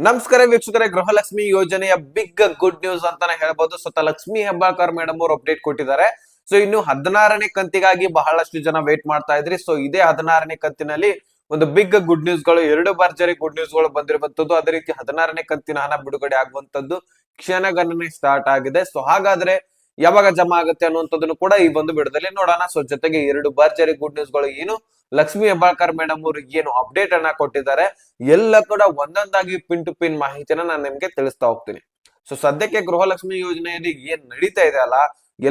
ನಮಸ್ಕಾರ ವೀಕ್ಷಕರೇ, ಗೃಹಲಕ್ಷ್ಮಿ ಯೋಜನೆಯ ಬಿಗ್ ಗುಡ್ ನ್ಯೂಸ್ ಅಂತಾನೆ ಹೇಳ್ಬೋದು. ಸ್ವತಃ ಲಕ್ಷ್ಮಿ ಹೆಬ್ಬಾಳ್ಕರ್ ಮೇಡಮ್ ಅವರು ಅಪ್ಡೇಟ್ ಕೊಟ್ಟಿದ್ದಾರೆ. ಸೊ ಇನ್ನು 16ನೇ ಕಂತಿಗಾಗಿ ಬಹಳಷ್ಟು ಜನ ವೇಟ್ ಮಾಡ್ತಾ ಇದ್ರಿ. ಸೊ ಇದೇ 16ನೇ ಕಂತಿನಲ್ಲಿ ಒಂದು ಬಿಗ್ ಗುಡ್ ನ್ಯೂಸ್ ಗಳು, ಎರಡು ಭರ್ಜರಿ ಗುಡ್ ನ್ಯೂಸ್ ಗಳು ಬಂದಿರುವಂತದ್ದು. ಅದೇ ರೀತಿ 16ನೇ ಕಂತಿನ ಹಣ ಬಿಡುಗಡೆ ಆಗುವಂತದ್ದು ಕ್ಷಣಗಣನೆ ಸ್ಟಾರ್ಟ್ ಆಗಿದೆ. ಸೊ ಹಾಗಾದ್ರೆ ಯಾವಾಗ ಜಮಾ ಆಗುತ್ತೆ ಅನ್ನುವಂಥದ್ದನ್ನು ಕೂಡ ಈ ಒಂದು ವಿಡಿಯೋದಲ್ಲಿ ನೋಡೋಣ. ಸೊ ಜೊತೆಗೆ ಎರಡು ಭರ್ಜರಿ ಗುಡ್ ನ್ಯೂಸ್ ಗಳು ಏನು ಲಕ್ಷ್ಮಿ ಹೆಬ್ಬಾಳ್ಕರ್ ಮೇಡಮ್ ಅವರು ಏನು ಅಪ್ಡೇಟ್ ಅನ್ನ ಕೊಟ್ಟಿದ್ದಾರೆ, ಎಲ್ಲ ಕೂಡ ಒಂದೊಂದಾಗಿ ಪಿನ್ ಟು ಪಿನ್ ಮಾಹಿತಿನ ನಾನು ನಿಮ್ಗೆ ತಿಳಿಸ್ತಾ ಹೋಗ್ತೀನಿ. ಸೊ ಸದ್ಯಕ್ಕೆ ಗೃಹಲಕ್ಷ್ಮಿ ಯೋಜನೆಯಲ್ಲಿ ಏನ್ ನಡೀತಾ ಇದೆ ಅಲ್ಲ,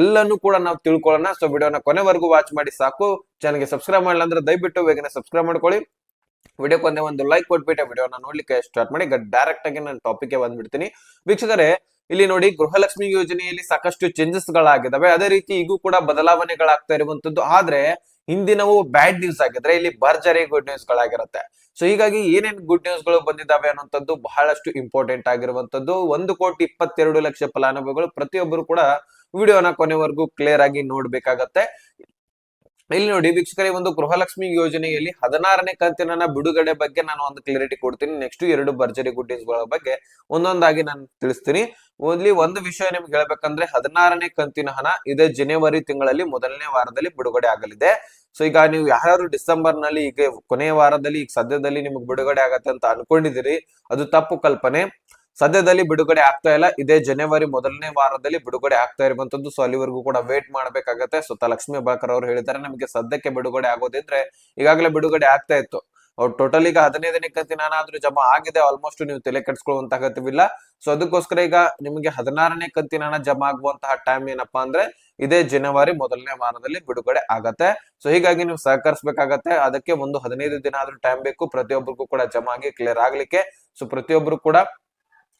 ಎಲ್ಲಾನು ಕೂಡ ನಾವು ತಿಳ್ಕೊಳ್ಳೋಣ. ಸೊ ವಿಡಿಯೋನ ಕೊನೆವರೆಗೂ ವಾಚ್ ಮಾಡಿ ಸಾಕು. ಚಾನಲ್ಗೆ ಸಬ್ಸ್ಕ್ರೈಬ್ ಮಾಡಿಲ್ಲ ಅಂದ್ರೆ ದಯವಿಟ್ಟು ಬೇಗನೆ ಸಬ್ಸ್ಕ್ರೈಬ್ ಮಾಡ್ಕೊಳ್ಳಿ. ವಿಡಿಯೋ ಕೊಂದೆ ಒಂದು ಲೈಕ್ ಕೊಟ್ಬಿಟ್ಟೆ ವಿಡಿಯೋನ ನೋಡ್ಲಿಕ್ಕೆ ಸ್ಟಾರ್ಟ್ ಮಾಡಿ. ಡೈರೆಕ್ಟ್ ಆಗಿ ನಾನು ಟಾಪಿಕ್ ಬಂದ್ಬಿಡ್ತೀನಿ. ವೀಕ್ಷಕರೇ, ಇಲ್ಲಿ ನೋಡಿ, ಗೃಹಲಕ್ಷ್ಮಿ ಯೋಜನೆಯಲ್ಲಿ ಸಾಕಷ್ಟು ಚೇಂಜಸ್ ಗಳಾಗಿದ್ದಾವೆ. ಅದೇ ರೀತಿ ಈಗೂ ಕೂಡ ಬದಲಾವಣೆಗಳಾಗ್ತಾ ಇರುವಂತದ್ದು. ಆದ್ರೆ ಹಿಂದಿನವು ಬ್ಯಾಡ್ ನ್ಯೂಸ್ ಆಗಿದ್ರೆ ಇಲ್ಲಿ ಭರ್ಜರಿ ಗುಡ್ ನ್ಯೂಸ್ ಗಳಾಗಿರುತ್ತೆ. ಸೊ ಹೀಗಾಗಿ ಏನೇನ್ ಗುಡ್ ನ್ಯೂಸ್ ಗಳು ಬಂದಿದ್ದಾವೆ ಅನ್ನುವಂಥದ್ದು ಬಹಳಷ್ಟು ಇಂಪಾರ್ಟೆಂಟ್ ಆಗಿರುವಂತದ್ದು. 1,22,00,000 ಫಲಾನುಭವಿಗಳು ಪ್ರತಿಯೊಬ್ಬರು ಕೂಡ ವಿಡಿಯೋನ ಕೊನೆವರೆಗೂ ಕ್ಲಿಯರ್ ಆಗಿ ನೋಡ್ಬೇಕಾಗತ್ತೆ. ಇಲ್ಲಿ ನೋಡಿ ವೀಕ್ಷಕರೇ, ಒಂದು ಗೃಹಲಕ್ಷ್ಮಿ ಯೋಜನೆಯಲ್ಲಿ 16ನೇ ಕಂತಿನ ಬಿಡುಗಡೆ ಬಗ್ಗೆ ನಾನು ಒಂದು ಕ್ಲಿಯರಿಟಿ ಕೊಡ್ತೀನಿ. ನೆಕ್ಸ್ಟ್ ಎರಡು ಭರ್ಜರಿ ಗುಡ್ ನ್ಯೂಸ್ ಗಳ ಬಗ್ಗೆ ಒಂದೊಂದಾಗಿ ನಾನು ತಿಳಿಸ್ತೀನಿ. ಓನ್ಲಿ ಒಂದು ವಿಷಯ ನಿಮ್ಗೆ ಹೇಳ್ಬೇಕಂದ್ರೆ, 16ನೇ ಕಂತಿನ ಹಣ ಇದೇ ಜನವರಿ ತಿಂಗಳಲ್ಲಿ ಮೊದಲನೇ ವಾರದಲ್ಲಿ ಬಿಡುಗಡೆ ಆಗಲಿದೆ. ಸೊ ಈಗ ನೀವು ಯಾರು ಡಿಸೆಂಬರ್ ನಲ್ಲಿ ಈಗ ಕೊನೆಯ ವಾರದಲ್ಲಿ ಈಗ ಸದ್ಯದಲ್ಲಿ ನಿಮ್ಗೆ ಬಿಡುಗಡೆ ಆಗತ್ತೆ ಅಂತ ಅನ್ಕೊಂಡಿದಿರಿ, ಅದು ತಪ್ಪು ಕಲ್ಪನೆ. ಸದ್ಯದಲ್ಲಿ ಬಿಡುಗಡೆ ಆಗ್ತಾ ಇಲ್ಲ, ಇದೇ ಜನವರಿ ಮೊದಲನೇ ವಾರದಲ್ಲಿ ಬಿಡುಗಡೆ ಆಗ್ತಾ ಇರುವಂತದ್ದು. ಸೊ ಅಲ್ಲಿವರೆಗೂ ಕೂಡ ವೇಟ್ ಮಾಡ್ಬೇಕಾಗತ್ತೆ. ಸ್ವತಃ ಲಕ್ಷ್ಮಿ ಹೆಬ್ಬಾಳ್ಕರ್ ಅವರು ಹೇಳಿದ್ದಾರೆ, ನಮಗೆ ಸದ್ಯಕ್ಕೆ ಬಿಡುಗಡೆ ಆಗೋದಿದ್ರೆ ಈಗಾಗಲೇ ಬಿಡುಗಡೆ ಆಗ್ತಾ ಇತ್ತು. ಅವ್ರು ಟೋಟಲ್ ಈಗ 15ನೇ ಕಂತಿನ ಹಣ ಆದ್ರೂ ಜಮಾ ಆಗಿದೆ. ಆಲ್ಮೋಸ್ಟ್ ನೀವು ತಲೆ ಕೆಡಿಸ್ಕೊಳ್ಳುವಂತ ಅಗತ್ಯವಿಲ್ಲ. ಸೊ ಅದಕ್ಕೋಸ್ಕರ ಈಗ ನಿಮಗೆ 16ನೇ ಕಂತಿನ ಹಣ ಜಮಾ ಆಗುವಂತಹ ಟೈಮ್ ಏನಪ್ಪಾ ಅಂದ್ರೆ ಇದೇ ಜನವರಿ ಮೊದಲನೇ ವಾರದಲ್ಲಿ ಬಿಡುಗಡೆ ಆಗತ್ತೆ. ಸೊ ಹೀಗಾಗಿ ನೀವು ಸಹಕರಿಸಬೇಕಾಗತ್ತೆ. ಅದಕ್ಕೆ ಒಂದು 15 ದಿನ ಆದ್ರೂ ಟೈಮ್ ಬೇಕು ಪ್ರತಿಯೊಬ್ಬರಿಗೂ ಕೂಡ ಜಮಾ ಆಗಿ ಕ್ಲಿಯರ್ ಆಗ್ಲಿಕ್ಕೆ. ಸೊ ಪ್ರತಿಯೊಬ್ಬರು ಕೂಡ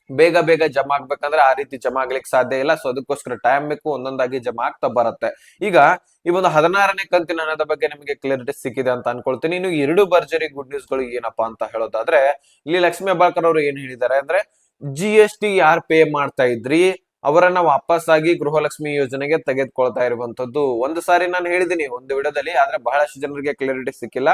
ಬೇಗ ಬೇಗ ಜಮಾ ಆಗ್ಬೇಕಂದ್ರೆ ಆ ರೀತಿ ಜಮಾ ಆಗ್ಲಿಕ್ಕೆ ಸಾಧ್ಯ ಇಲ್ಲ. ಸೊ ಅದಕ್ಕೋಸ್ಕರ ಟೈಮ್ ಬೇಕು, ಒಂದೊಂದಾಗಿ ಜಮಾ ಆಗ್ತಾ ಬರುತ್ತೆ. ಈಗ ಈ ಒಂದು 16ನೇ ಕಂತಿನ ಹಣದ ಬಗ್ಗೆ ನಿಮಗೆ ಕ್ಲಿಯರಿಟಿ ಸಿಕ್ಕಿದೆ ಅಂತ ಅನ್ಕೊಳ್ತೀನಿ. ಇನ್ನು ಎರಡು ಭರ್ಜರಿ ಗುಡ್ ನ್ಯೂಸ್ ಗಳು ಏನಪ್ಪಾ ಅಂತ ಹೇಳೋದಾದ್ರೆ, ಇಲ್ಲಿ ಲಕ್ಷ್ಮಿ ಹೆಬ್ಬಾಳ್ಕರ್ ಅವರು ಏನ್ ಹೇಳಿದ್ದಾರೆ ಅಂದ್ರೆ, GST ಯಾರು ಪೇ ಮಾಡ್ತಾ ಇದ್ರಿ ಅವರನ್ನ ವಾಪಸ್ಸಾಗಿ ಗೃಹಲಕ್ಷ್ಮಿ ಯೋಜನೆಗೆ ತೆಗೆದುಕೊಳ್ತಾ ಇರುವಂತದ್ದು. ಒಂದು ಸಾರಿ ನಾನು ಹೇಳಿದೀನಿ ಒಂದು ವಿಡಿಯೋದಲ್ಲಿ, ಆದ್ರೆ ಬಹಳಷ್ಟು ಜನರಿಗೆ ಕ್ಲಿಯರಿಟಿ ಸಿಕ್ಕಿಲ್ಲ.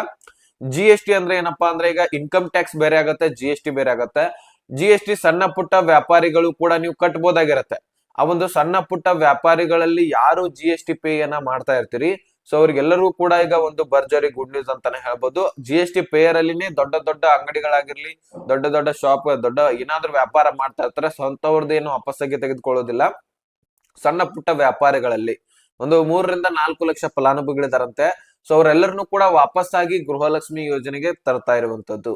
GST ಅಂದ್ರೆ ಏನಪ್ಪಾ ಅಂದ್ರೆ, ಈಗ ಇನ್ಕಮ್ ಟ್ಯಾಕ್ಸ್ ಬೇರೆ ಆಗತ್ತೆ, GST ಬೇರೆ ಆಗತ್ತೆ. GST ಸಣ್ಣ ಪುಟ್ಟ ವ್ಯಾಪಾರಿಗಳು ಕೂಡ ನೀವು ಕಟ್ಬೋದಾಗಿರತ್ತೆ. ಆ ಒಂದು ಸಣ್ಣ ಪುಟ್ಟ ವ್ಯಾಪಾರಿಗಳಲ್ಲಿ ಯಾರು GST ಪೇ ಅನ್ನ ಮಾಡ್ತಾ ಇರ್ತೀರಿ, ಸೊ ಅವ್ರಿಗೆಲ್ಲರೂ ಕೂಡ ಈಗ ಒಂದು ಭರ್ಜರಿ ಗುಡ್ ನ್ಯೂಸ್ ಅಂತಾನೆ ಹೇಳ್ಬೋದು. GST ಪೇಯರ್ ಅಲ್ಲಿನೇ ದೊಡ್ಡ ದೊಡ್ಡ ಅಂಗಡಿಗಳಾಗಿರ್ಲಿ, ದೊಡ್ಡ ದೊಡ್ಡ ಶಾಪ್, ದೊಡ್ಡ ಏನಾದ್ರೂ ವ್ಯಾಪಾರ ಮಾಡ್ತಾ ಇರ್ತಾರೆ, ಸ್ವಂತವ್ರದ್ದೇನು ವಾಪಸ್ಸಾಗಿ ತೆಗೆದುಕೊಳ್ಳೋದಿಲ್ಲ. ಸಣ್ಣ ಪುಟ್ಟ ವ್ಯಾಪಾರಿಗಳಲ್ಲಿ ಒಂದು 3 ರಿಂದ 4 ಲಕ್ಷ ಫಲಾನುಭವಿಗಳಿದಾರಂತೆ. ಸೊ ಅವರೆಲ್ಲರನ್ನು ಕೂಡ ವಾಪಸ್ಸಾಗಿ ಗೃಹಲಕ್ಷ್ಮಿ ಯೋಜನೆಗೆ ತರ್ತಾ ಇರುವಂತದ್ದು.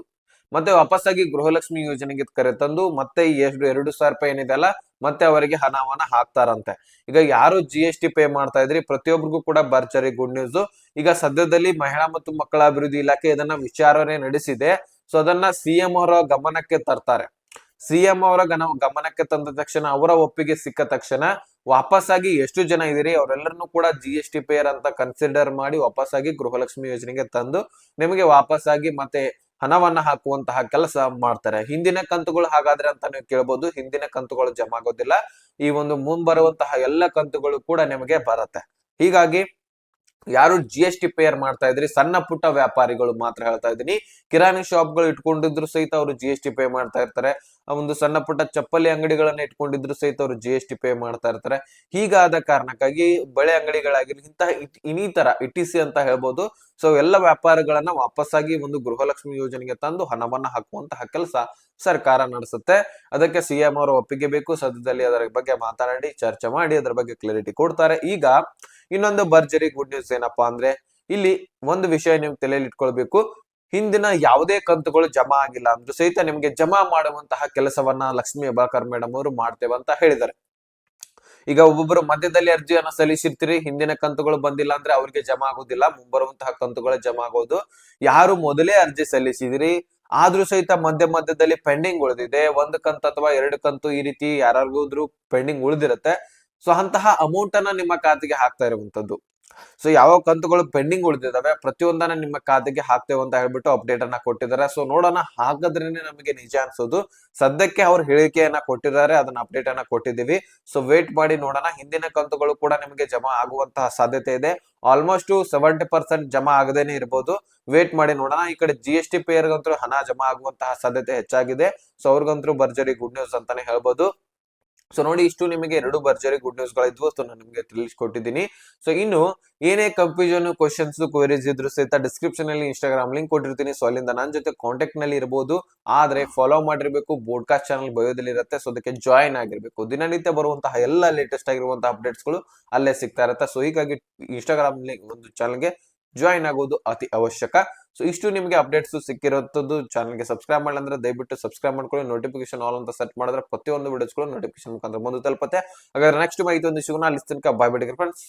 ಮತ್ತೆ ವಾಪಸ್ಸಾಗಿ ಗೃಹಲಕ್ಷ್ಮಿ ಯೋಜನೆಗೆ ಕರೆತಂದು ಮತ್ತೆ ಈ 2,000 ರೂಪಾಯಿ ಏನಿದೆ ಅಲ್ಲ, ಮತ್ತೆ ಅವರಿಗೆ ಹಣವನ್ನ ಹಾಕ್ತಾರಂತೆ. ಈಗ ಯಾರು GST ಪೇ ಮಾಡ್ತಾ ಇದ್ರಿ ಪ್ರತಿಯೊಬ್ಬರಿಗೂ ಕೂಡ ಭರ್ಜರಿ ಗುಡ್ ನ್ಯೂಸ್. ಈಗ ಸದ್ಯದಲ್ಲಿ ಮಹಿಳಾ ಮತ್ತು ಮಕ್ಕಳ ಅಭಿವೃದ್ಧಿ ಇಲಾಖೆ ಇದನ್ನ ವಿಚಾರಣೆ ನಡೆಸಿದೆ. ಸೊ ಅದನ್ನ CM ಅವರ ಗಮನಕ್ಕೆ ತರ್ತಾರೆ. CM ಅವರ ಗಮನಕ್ಕೆ ತಂದ ತಕ್ಷಣ, ಅವರ ಒಪ್ಪಿಗೆ ಸಿಕ್ಕ ತಕ್ಷಣ ವಾಪಸ್ಸಾಗಿ ಎಷ್ಟು ಜನ ಇದೀರಿ ಅವರೆಲ್ಲರನ್ನು ಕೂಡ GST ಪೇಯರ್ ಅಂತ ಕನ್ಸಿಡರ್ ಮಾಡಿ ವಾಪಸ್ಸಾಗಿ ಗೃಹಲಕ್ಷ್ಮಿ ಯೋಜನೆಗೆ ತಂದು ನಿಮಗೆ ವಾಪಸ್ಸಾಗಿ ಮತ್ತೆ ಹಣವನ್ನ ಹಾಕುವಂತಹ ಕೆಲಸ ಮಾಡ್ತಾರೆ. ಹಿಂದಿನ ಕಂತುಗಳು ಹಾಗಾದ್ರೆ ಅಂತ ನೀವು ಕೇಳ್ಬೋದು. ಹಿಂದಿನ ಕಂತುಗಳು ಜಮಾ ಆಗೋದಿಲ್ಲ. ಈ ಒಂದು ಮುಂಬರುವಂತಹ ಎಲ್ಲ ಕಂತುಗಳು ಕೂಡ ನಿಮಗೆ ಬರುತ್ತೆ. ಹೀಗಾಗಿ ಯಾರು GST ಪೇಯರ್ ಮಾಡ್ತಾ ಇದ್ರಿ ಸಣ್ಣ ಪುಟ್ಟ ವ್ಯಾಪಾರಿಗಳು ಮಾತ್ರ ಹೇಳ್ತಾ ಇದ್ದೀನಿ. ಕಿರಾಣಿ ಶಾಪ್ ಗಳು ಇಟ್ಕೊಂಡಿದ್ರು ಸಹಿತ ಅವರು GST ಪೇ ಮಾಡ್ತಾ ಇರ್ತಾರೆ. ಆ ಒಂದು ಸಣ್ಣ ಪುಟ್ಟ ಚಪ್ಪಲಿ ಅಂಗಡಿಗಳನ್ನ ಇಟ್ಕೊಂಡಿದ್ರು ಸಹಿತ ಅವರು GST ಪೇ ಮಾಡ್ತಾ ಇರ್ತಾರೆ. ಹೀಗಾದ ಕಾರಣಕ್ಕಾಗಿ ಬಳೆ ಅಂಗಡಿಗಳಾಗಿರ್ಲಿ, ಇಂತಹ ಇನ್ನಿತರ ETC ಅಂತ ಹೇಳ್ಬೋದು. ಸೊ ಎಲ್ಲ ವ್ಯಾಪಾರಗಳನ್ನ ವಾಪಸ್ಸಾಗಿ ಒಂದು ಗೃಹಲಕ್ಷ್ಮಿ ಯೋಜನೆಗೆ ತಂದು ಹಣವನ್ನ ಹಾಕುವಂತಹ ಕೆಲಸ ಸರ್ಕಾರ ನಡೆಸುತ್ತೆ. ಅದಕ್ಕೆ CM ಅವರ ಒಪ್ಪಿಗೆ ಬೇಕು. ಸದ್ಯದಲ್ಲಿ ಅದರ ಬಗ್ಗೆ ಮಾತನಾಡಿ ಚರ್ಚೆ ಮಾಡಿ ಅದರ ಬಗ್ಗೆ ಕ್ಲಾರಿಟಿ ಕೊಡ್ತಾರೆ. ಈಗ ಇನ್ನೊಂದು ಭರ್ಜರಿ ಗುಡ್ ನ್ಯೂಸ್ ಏನಪ್ಪಾ ಅಂದ್ರೆ, ಇಲ್ಲಿ ಒಂದು ವಿಷಯ ನೀವು ತಲೆಯಲ್ಲಿ ಇಟ್ಕೊಳ್ಬೇಕು. ಹಿಂದಿನ ಯಾವುದೇ ಕಂತುಗಳು ಜಮಾ ಆಗಿಲ್ಲ ಅಂದ್ರೂ ಸಹಿತ ನಿಮಗೆ ಜಮಾ ಮಾಡುವಂತಹ ಕೆಲಸವನ್ನ ಲಕ್ಷ್ಮಿ ಹೆಬ್ಬಾಳ್ಕರ್ ಮೇಡಮ್ ಅವರು ಮಾಡ್ತೇವೆ ಅಂತ ಹೇಳಿದ್ದಾರೆ. ಈಗ ಒಬ್ಬೊಬ್ಬರು ಮಧ್ಯದಲ್ಲಿ ಅರ್ಜಿಯನ್ನ ಸಲ್ಲಿಸಿರ್ತೀರಿ, ಹಿಂದಿನ ಕಂತುಗಳು ಬಂದಿಲ್ಲ ಅಂದ್ರೆ ಅವ್ರಿಗೆ ಜಮಾ ಆಗೋದಿಲ್ಲ, ಮುಂಬರುವಂತಹ ಕಂತುಗಳು ಜಮಾ ಆಗೋದು. ಯಾರು ಮೊದಲೇ ಅರ್ಜಿ ಸಲ್ಲಿಸಿದಿರಿ ಆದ್ರೂ ಸಹಿತ ಮಧ್ಯದಲ್ಲಿ ಪೆಂಡಿಂಗ್ ಉಳಿದಿದೆ, ಒಂದು ಕಂತು ಅಥವಾ 2 ಕಂತು ಈ ರೀತಿ ಯಾರಿಗಾದ್ರೂ ಪೆಂಡಿಂಗ್ ಉಳಿದಿರುತ್ತೆ. ಸೊ ಅಂತಹ ಅಮೌಂಟ್ ಅನ್ನ ನಿಮ್ಮ ಖಾತೆಗೆ ಹಾಕ್ತಾ ಇರುವಂತದ್ದು. ಸೊ ಯಾವ ಕಂತುಗಳು ಪೆಂಡಿಂಗ್ ಉಳಿದಿದಾವೆ ಪ್ರತಿಯೊಂದನ್ನ ನಿಮ್ಮ ಖಾತೆಗೆ ಹಾಕ್ತೇವೆ ಅಂತ ಹೇಳ್ಬಿಟ್ಟು ಅಪ್ಡೇಟ್ ಅನ್ನ ಕೊಟ್ಟಿದ್ದಾರೆ. ಸೊ ನೋಡೋಣ, ಹಾಗಾದ್ರೇನೆ ನಮಗೆ ನಿಜ ಅನ್ಸೋದು. ಸದ್ಯಕ್ಕೆ ಅವ್ರ ಹೇಳಿಕೆಯನ್ನ ಕೊಟ್ಟಿದ್ದಾರೆ, ಅದನ್ನ ಅಪ್ಡೇಟ್ ಅನ್ನ ಕೊಟ್ಟಿದ್ದೀವಿ. ಸೊ ವೇಟ್ ಮಾಡಿ ನೋಡೋಣ. ಹಿಂದಿನ ಕಂತುಗಳು ಕೂಡ ನಿಮಗೆ ಜಮಾ ಆಗುವಂತಹ ಸಾಧ್ಯತೆ ಇದೆ. ಆಲ್ಮೋಸ್ಟ್ 70% ಜಮಾ ಆಗದೇನೆ ಇರಬಹುದು. ವೇಟ್ ಮಾಡಿ ನೋಡೋಣ. ಈ ಕಡೆ GST ಪೇಯರ್ಗಂತೂ ಹಣ ಜಮಾ ಆಗುವಂತಹ ಸಾಧ್ಯತೆ ಹೆಚ್ಚಾಗಿದೆ. ಸೊ ಅವ್ರಿಗಂತೂ ಭರ್ಜರಿ ಗುಡ್ ನ್ಯೂಸ್ ಅಂತಾನೆ ಹೇಳ್ಬೋದು. ಸೊ ನೋಡಿ, ಇಷ್ಟು ನಿಮಗೆ 2 ಭರ್ಜರಿ ಗುಡ್ ನ್ಯೂಸ್ ಗಳಿದ್ವು. ಸೊ ನಾನು ನಿಮಗೆ ತಿಳಿಸ್ಕೊಟ್ಟಿದ್ದೀನಿ. ಸೊ ಇನ್ನು ಏನೇ ಕನ್ಫ್ಯೂಷನ್, ಕ್ವಶನ್ಸ್, ಕ್ವೈರೀಸ್ ಇದ್ರು ಸಹಿತ ಡಿಸ್ಕ್ರಿಪ್ಷನ್ ಅಲ್ಲಿ ಇನ್ಸ್ಟಾಗ್ರಾಮ್ ಲಿಂಕ್ ಕೊಟ್ಟಿರ್ತೀನಿ. ಸೊ ಅಲ್ಲಿಂದ ನನ್ನ ಜೊತೆ ಕಾಂಟ್ಯಾಕ್ಟ್ ನಲ್ಲಿ ಇರಬಹುದು. ಆದ್ರೆ ಫಾಲೋ ಮಾಡಿರ್ಬೇಕು, ಬೋಡ್ಕಾಸ್ಟ್ ಚಾನಲ್ ಬಯೋದಲ್ಲಿ ಇರುತ್ತೆ. ಸೊ ಅದಕ್ಕೆ ಜಾಯಿನ್ ಆಗಿರ್ಬೇಕು. ದಿನನಿತ್ಯ ಬರುವಂತಹ ಎಲ್ಲ ಲೇಟೆಸ್ಟ್ ಆಗಿರುವಂತಹ ಅಪ್ಡೇಟ್ಸ್ ಗಳು ಅಲ್ಲೇ ಸಿಗ್ತಾ ಇರುತ್ತೆ. ಸೊ ಹೀಗಾಗಿ ಇನ್ಸ್ಟಾಗ್ರಾಮ್ ಒಂದು ಚಾನಲ್ಗೆ ಜಾಯಿನ್ ಆಗೋದು ಅತಿ ಅವಶ್ಯಕ. ಸೊ ಇಷ್ಟು ನಿಮಗೆ ಅಪ್ಡೇಟ್ಸ್ ಸಿಕ್ಕಿರುವಂತದ್ದು. ಚಾನಲ್ಗೆ ಸಬ್ಸ್ಕ್ರೈಬ್ ಮಾಡಿಲ್ಲ ಅಂದ್ರೆ ದಯವಿಟ್ಟು ಸಬ್ಸ್ಕ್ರೈಬ್ ಮಾಡ್ಕೊಳ್ಳಿ. ನೋಟಿಫಿಕೇಶನ್ ಆಲ್ ಅಂತ ಸೆಟ್ ಮಾಡಿದ್ರೆ ಪ್ರತಿಯೊಂದು ವಿಡಿಯೋಸ್ಗಳು ನೋಟಿಫಿಕೇಶನ್ ಮುಖಾಂತರ ಬಂದು ತಲುಪುತ್ತೆ. ಹಾಗಾದ್ರೆ ನೆಕ್ಸ್ಟ್ ಮಾಹಿತಿ ಒಂದು ಸಿಗೋಣ. ಅಲ್ಲಿ ತನಕ ಬಾಯ್ ಬಿಡಿ ಫ್ರೆಂಡ್ಸ್.